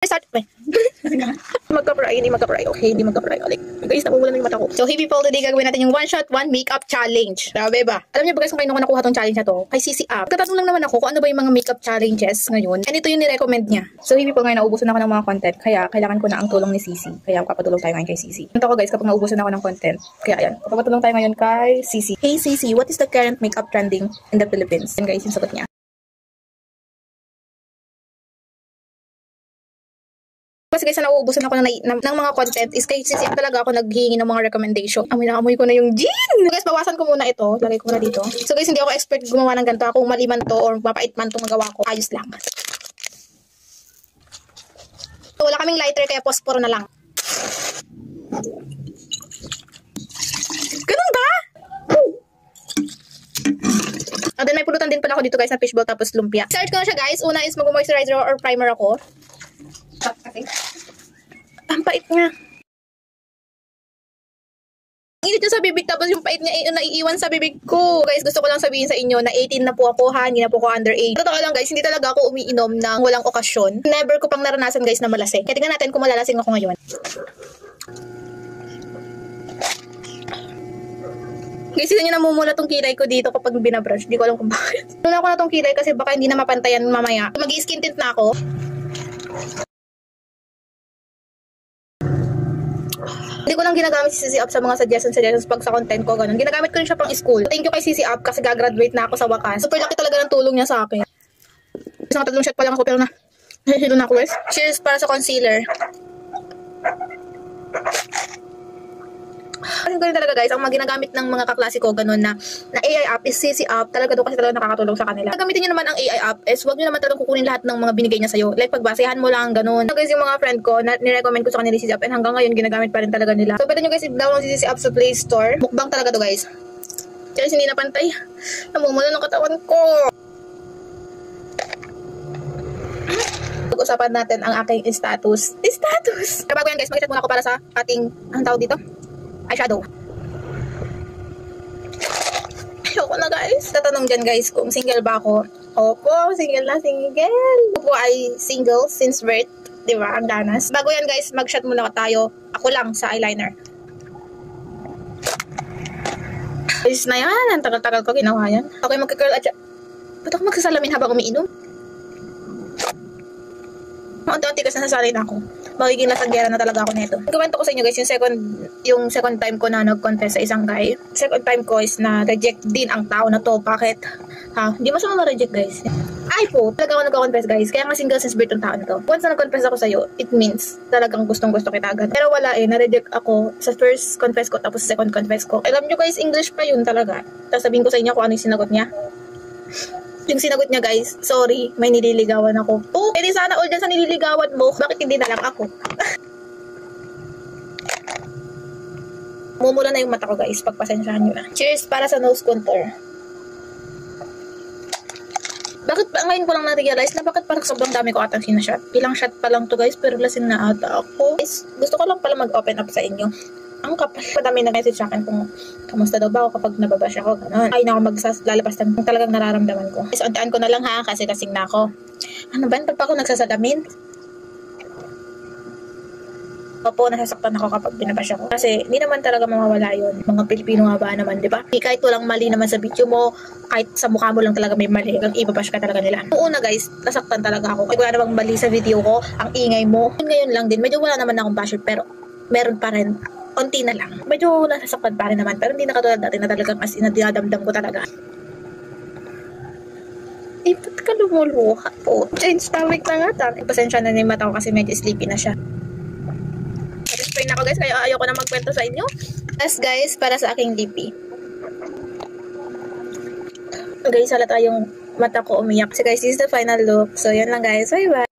Start. Magka-pry, hindi magka-pry. Okay, hindi magka-pry. Like, guys, namumula na yung mata ko. So, hey people, today gagawin natin yung one shot, one makeup challenge. Grabe ba? Alam niyo ba guys kung kayo nakuha tong challenge na to? Kay CC App. Tatanong lang naman ako kung ano ba yung mga makeup challenges ngayon. And ito yung ni-recommend niya. So, hey people, ngayon naubusan ako ng mga content. Kaya, kailangan ko na ang tulong ni CC. Kaya, papatulong tayo ngayon kay CC. Ito ko guys, kapag naubusan ako ng content. Kaya, ayan. Papatulong tayo ngayon kay CC. Hey CC, what is the current makeup trending in the Philippines? And guys, yung sagot niya. Kasi guys, nauubusan ako ng mga content is kay CC talaga ako naghihingi ng mga recommendation. Amoy na amoy ko na yung gin! So guys, bawasan ko muna ito. Lagay ko muna dito. So guys, hindi ako expert gumawa ng ganito. Kung mali man to or mapait man itong magawa ko, ayos lang. So wala kaming lighter kaya posporo na lang. Ganun ba? And then may pulutan din pala ako dito guys na fishball tapos lumpia. Start ko na siya guys. Una is mag-moisturizer or primer ako. Okay. Ang pait niya. Init niya sa bibig tapos yung pait niya naiiwan sa bibig ko. Guys, gusto ko lang sabihin sa inyo na 18 na po ako ha, hindi na po ako underage. Totoo lang guys, hindi talaga ako umiinom ng walang okasyon. Never ko pang naranasan guys na malasing. Kaya tingnan natin kung malalasing ako ngayon. Guys, hindi nyo namumula tong kilay ko dito kapag binabrush. Hindi ko alam kung bakit. Tuna ko na tong kilay kasi baka hindi na mapantayan mamaya. Mag-i-skin tint na ako. Hindi ko lang ginagamit si CC App sa mga suggestions pag sa content ko, ganun. Ginagamit ko rin siya pang school. Thank you kay CC App kasi gagraduate na ako sa wakas. Super laki talaga ng tulong niya sa akin. Isang 3 shot pa lang ako pero nahihilo na ako guys. Cheers para sa concealer. Kasi ganun talaga guys, ang mga ginagamit ng mga kaklase ko, ganun na AI app is CC App, talaga doon kasi talaga nakakatulong sa kanila. Gagamitin nyo naman ang AI app is huwag nyo naman talagang kukunin lahat ng mga binigay niya sa'yo. Like pagbasehan mo lang, ganun. So guys, yung mga friend ko, nirecommend ko sa kanila CC App and hanggang ngayon ginagamit pa rin talaga nila. So pwede nyo guys i-download si CC App sa Play Store. Mukbang talaga to guys. Kasi hindi na pantay. Namumula ng katawan ko. Pag-usapan natin ang aking status. Pero bago yan guys, mag-chat muna ako para sa ating, ang tawag dito? Eyeshadow. Ayoko na guys. Tatanong dyan guys kung single ba ako. Opo, single na single. Opo ay single since birth. Diba? Ang ganas. Bago yan guys, mag-shot muna tayo. Ako lang sa eyeliner. Ayos na yan. Ang tagal-tagal ko ginawa yan. Okay, magka-curl at ba't ako magsasalamin habang umiinom? Unti-unti kasi nasanay na ako. Magiging nasagyera na talaga ako nito. Nagkwento ko sa inyo guys, yung second time ko na nag-confess sa isang guy. Second time ko is na reject din ang tao na to. Bakit? Ha? Hindi mo siya ma-reject guys. Ay po, talaga ako nag-confess guys. Kaya nga single since birth yung tao na to. Once na nag-confess ako sa'yo, it means talagang gustong-gusto kita agad. Pero wala na-reject ako sa first confess ko tapos second confess ko. Alam nyo guys, English pa yun talaga. Tapos sabihin ko sa inyo kung ano yung sinagot niya. Yung sinagot niya guys, sorry, may nililigawan ako. Oh, edi sana all dyan sa nililigawan mo. Bakit hindi na lang ako? Mumula na yung mata ko guys, pagpasensyahan nyo na. Cheers para sa nose contour. Bakit ba ngayon ko lang na-realize na bakit parang sobrang dami ko atang sinashot? Ilang shot pa lang to guys, pero lasing na ata ako. Guys, gusto ko lang pala mag-open up sa inyo. Ang kapal. Padami na message sa akin kung kamusta daw ba ako kapag nababash ako. Ganun. Ay na ako lalabas ng talagang nararamdaman ko. Is untaan ko na lang ha kasi kasing na ako. Ano ba? Pag pa ako nagsasalamin? Opo, nasasaktan ako kapag binabash ako. Kasi hindi naman talaga mawawala yun. Mga Pilipino nga ba naman, di ba? Kahit walang mali naman sa video mo, kahit sa mukha mo lang talaga may mali, ibabash ka talaga nila. Noong una guys, nasaktan talaga ako. Kaya wala namang mali sa video ko, ang ingay mo. Ngayon lang din, medyo wala naman akong basher pero meron pa rin. Unti na lang. Medyo nasasaktan pa rin naman. Pero hindi na katulad dati na talagang as in na dinadamdam ko talaga. Eh, ba't ka lumuluha po? Change topic na nga. Pasensya na yung mata ko kasi medyo sleepy na siya. Satisfy na ako guys. Kaya ayoko na magkwento sa inyo. As guys, para sa aking lipi. Guys, halata yung mata ko umiyak. So guys, this is the final look. So, yan lang guys. Bye bye.